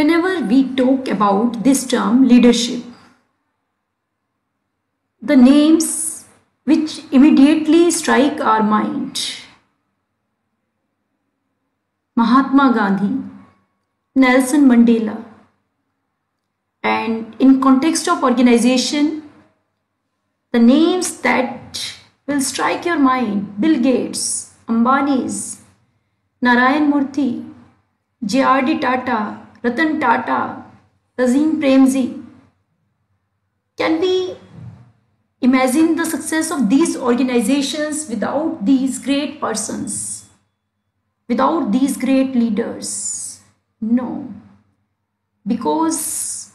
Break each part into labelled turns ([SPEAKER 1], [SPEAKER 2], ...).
[SPEAKER 1] Whenever we talk about this term leadership, the names which immediately strike our mind: Mahatma Gandhi, Nelson Mandela, and in context of organization, the names that will strike your mind: Bill Gates, Ambani's, Narayan Murthy, J.R.D. Tata, Ratan Tata, Azim Premji. Can we imagine the success of these organizations without these great persons, without these great leaders? No, because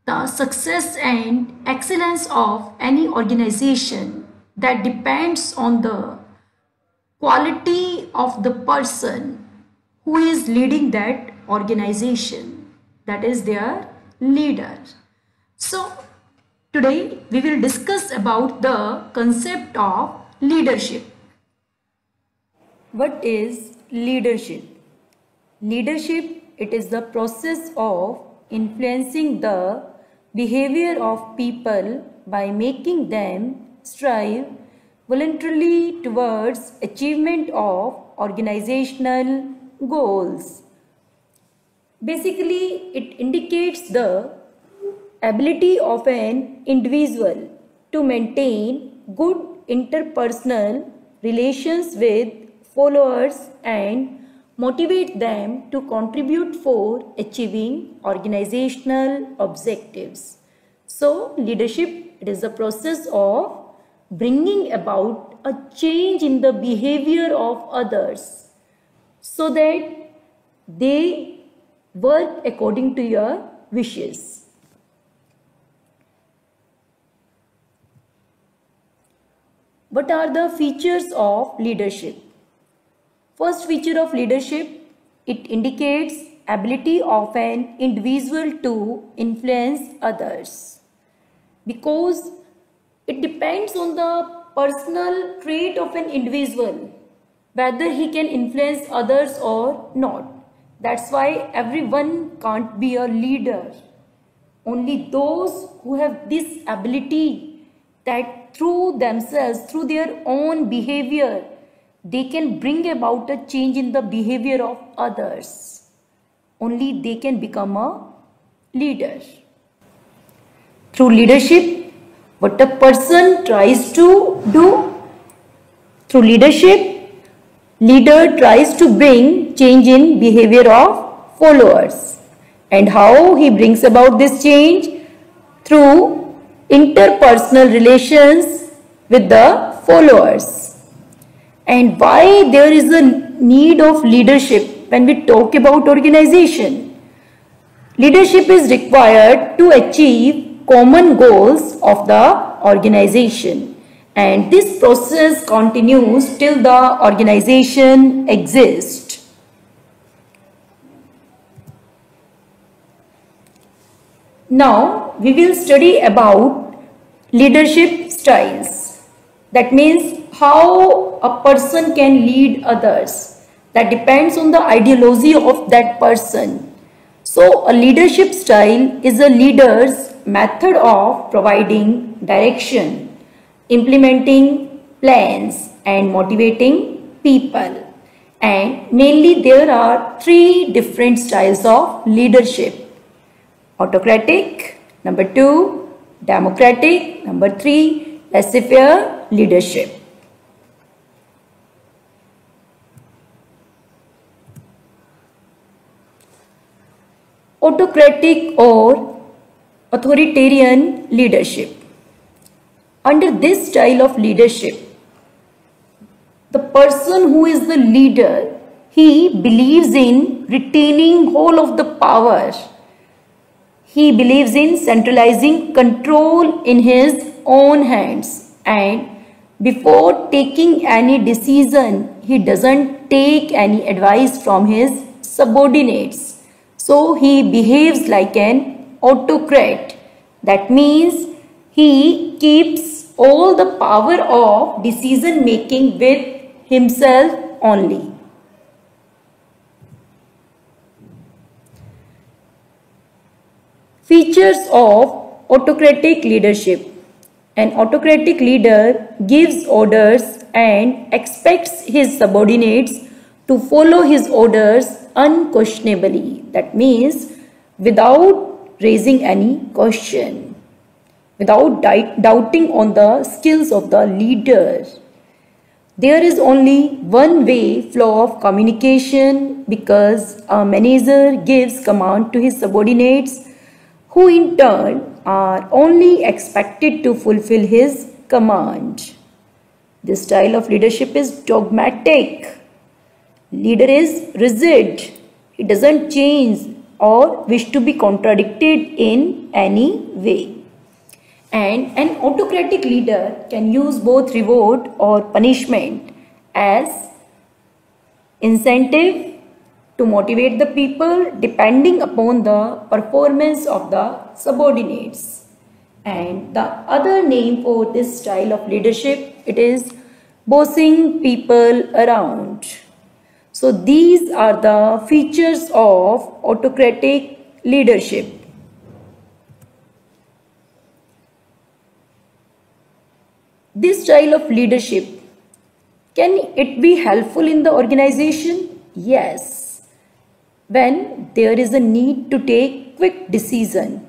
[SPEAKER 1] the success and excellence of any organization, that depends on the quality of the person who is leading that organization, that is their leader. So today we will discuss about the concept of leadership. What is leadership? Leadership, it is the process of influencing the behavior of people by making them strive voluntarily towards achievement of organizational goals. Basically, it indicates the ability of an individual to maintain good interpersonal relations with followers and motivate them to contribute for achieving organizational objectives. So, leadership, it is the process of bringing about a change in the behavior of others so that they work according to your wishes. What are the features of leadership? First feature of leadership, it indicates ability of an individual to influence others, because it depends on the personal trait of an individual whether he can influence others or not. That's why everyone can't be a leader. Only those who have this ability, that through themselves, through their own behavior, they can bring about a change in the behavior of others. Only they can become a leader. Through leadership, what a person tries to do, through leadership, leader tries to bring change in behavior of followers. And how he brings about this change? Through interpersonal relations with the followers. And why there is a need of leadership when we talk about organization? Leadership is required to achieve common goals of the organization, and this process continues till the organization exists. Now we will study about leadership styles. That means how a person can lead others. That depends on the ideology of that person. So a leadership style is a leader's method of providing direction, implementing plans and motivating people. And mainly there are three different styles of leadership: autocratic, number 2, democratic, number 3, laissez-faire leadership. Autocratic or authoritarian leadership. Under this style of leadership, the person who is the leader, he believes in retaining whole of the power. He believes in centralizing control in his own hands, and before taking any decision, he doesn't take any advice from his subordinates. So he behaves like an autocrat. That means he keeps all the power of decision making with himself only. Features of autocratic leadership. An autocratic leader gives orders and expects his subordinates to follow his orders unquestionably. That means without raising any question, without doubting on the skills of the leader. There is only one way flow of communication, because a manager gives command to his subordinates, who in turn are only expected to fulfill his command. This style of leadership is dogmatic. Leader is rigid. He doesn't change or wish to be contradicted in any way. And an autocratic leader can use both reward or punishment as incentive to motivate the people depending upon the performance of the subordinates. And the other name for this style of leadership, it is bossing people around. So these are the features of autocratic leadership. This style of leadership, can it be helpful in the organization? Yes, when there is a need to take quick decision,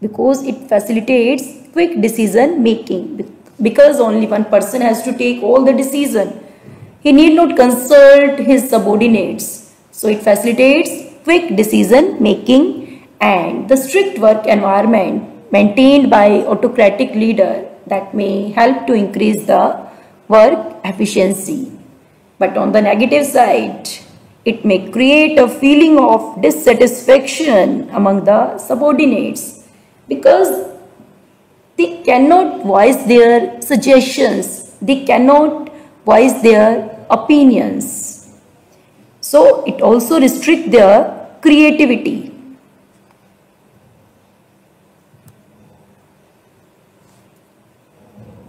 [SPEAKER 1] because it facilitates quick decision making, because only one person has to take all the decision. He need not consult his subordinates. So it facilitates quick decision making. And the strict work environment maintained by autocratic leader, that may help to increase the work efficiency. But on the negative side, it may create a feeling of dissatisfaction among the subordinates, because they cannot voice their suggestions, they cannot voice their opinions. So it also restricts their creativity.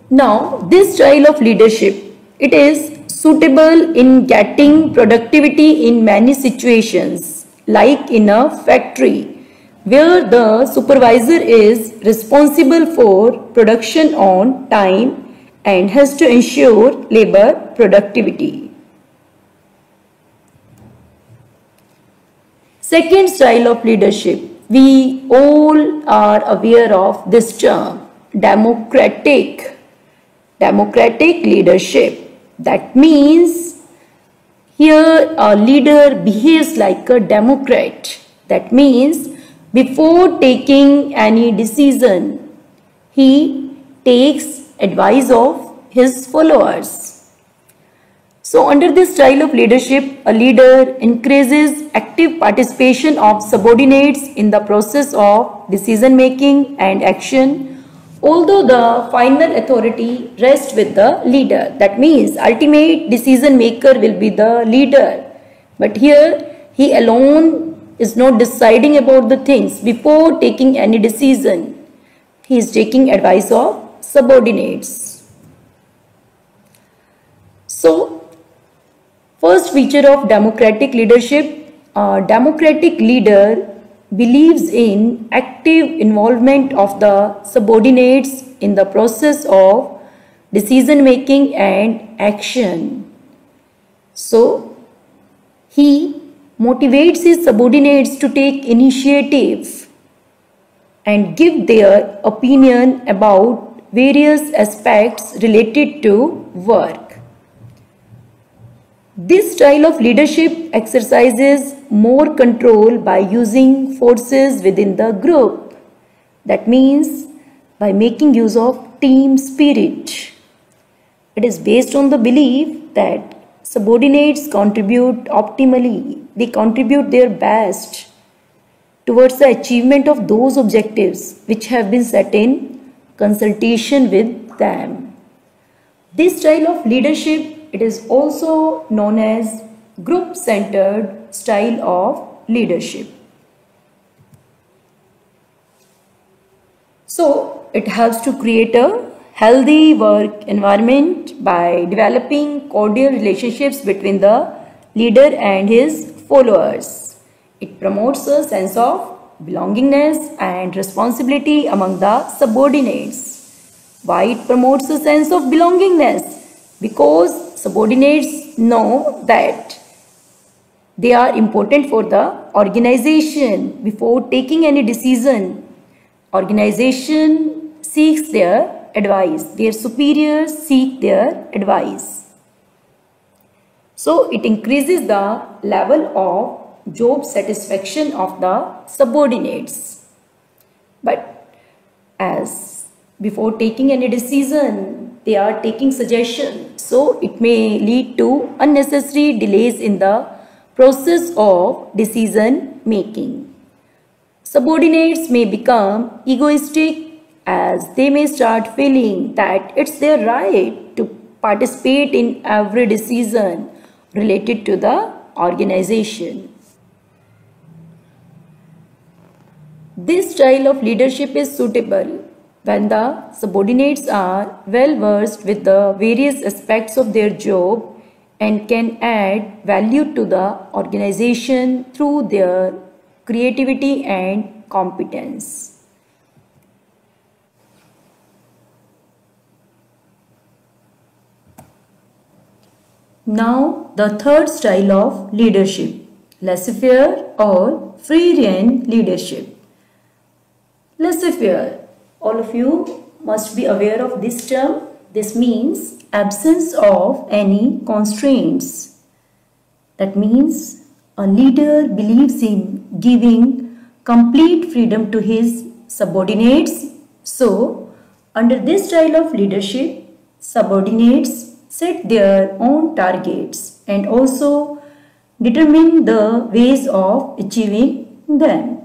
[SPEAKER 1] Now, this style of leadership, it is suitable in getting productivity in many situations, like in a factory, where the supervisor is responsible for production on time and has to ensure labor productivity. Second style of leadership, we all are aware of this term, democratic leadership. That means here a leader behaves like a democrat. That means before taking any decision, he takes advice of his followers. So under this style of leadership, a leader increases active participation of subordinates in the process of decision making and action, although the final authority rests with the leader. That means ultimate decision maker will be the leader. But here he alone is not deciding about the things before taking any decision. He is taking advice of subordinates. So first feature of democratic leadership, a democratic leader believes in active involvement of the subordinates in the process of decision making and action. So he motivates his subordinates to take initiative and give their opinion about various aspects related to work. This style of leadership exercises more control by using forces within the group. That means by making use of team spirit. It is based on the belief that subordinates contribute optimally. They contribute their best towards the achievement of those objectives which have been set in consultation with them. This style of leadership, it is also known as group-centered style of leadership. So it helps to create a healthy work environment by developing cordial relationships between the leader and his followers. It promotes a sense of belongingness and responsibility among the subordinates. Why it promotes a sense of belongingness? Because subordinates know that they are important for the organization. Before taking any decision, organization seeks their advice. Their superiors seek their advice. So it increases the level of job satisfaction of the subordinates. But as before taking any decision, they are taking suggestion. So it may lead to unnecessary delays in the process of decision making. Subordinates may become egoistic as they may start feeling that it's their right to participate in every decision related to the organization. This style of leadership is suitable when the subordinates are well versed with the various aspects of their job and can add value to the organization through their creativity and competence. Now the third style of leadership, laissez-faire or free-rein leadership. Laissez-faire, all of you must be aware of this term. This means absence of any constraints. That means a leader believes in giving complete freedom to his subordinates. So, under this style of leadership, subordinates set their own targets and also determine the ways of achieving them.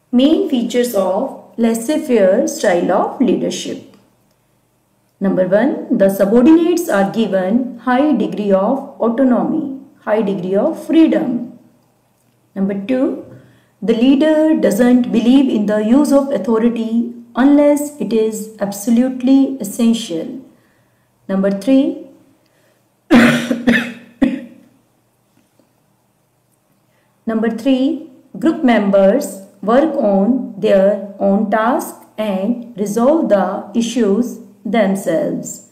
[SPEAKER 1] Main features of laissez-faire style of leadership. Number 1, the subordinates are given high degree of autonomy, high degree of freedom. Number 2, the leader doesn't believe in the use of authority unless it is absolutely essential. Number 3, group members work on their own task and resolve the issues themselves.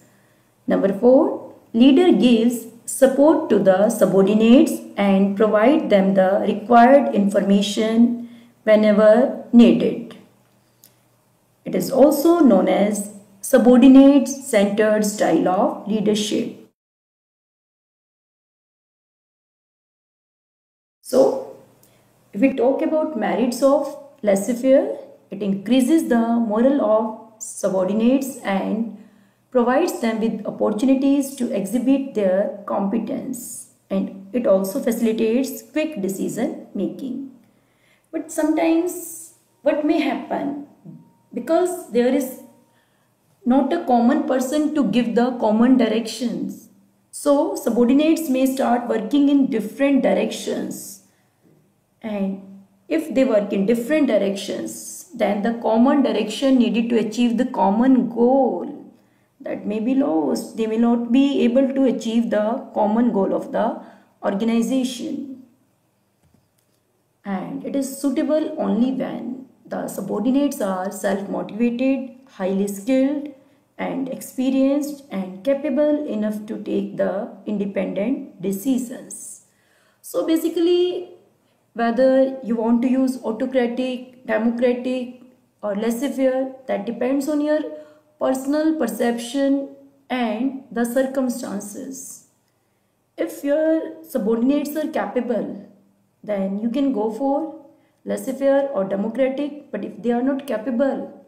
[SPEAKER 1] Number 4, leader gives support to the subordinates and provide them the required information whenever needed. It is also known as subordinate-centered style of leadership. So, if we talk about merits of laissez-faire, it increases the morale of subordinates and provides them with opportunities to exhibit their competence, and it also facilitates quick decision making. But sometimes what may happen, because there is not a common person to give the common directions, so subordinates may start working in different directions, and if they work in different directions, then the common direction needed to achieve the common goal, that may be lost. They may not be able to achieve the common goal of the organization. And it is suitable only when the subordinates are self-motivated, highly skilled and experienced and capable enough to take the independent decisions. So basically, whether you want to use autocratic, democratic or laissez-faire, that depends on your personal perception and the circumstances. If your subordinates are capable, then you can go for laissez-faire or democratic. But if they are not capable,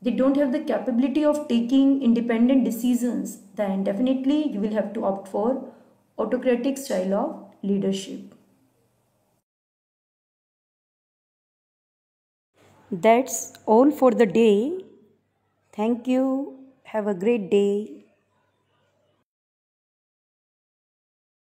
[SPEAKER 1] they don't have the capability of taking independent decisions, then definitely you will have to opt for autocratic style of leadership. That's all for the day. Thank you. Have a great day.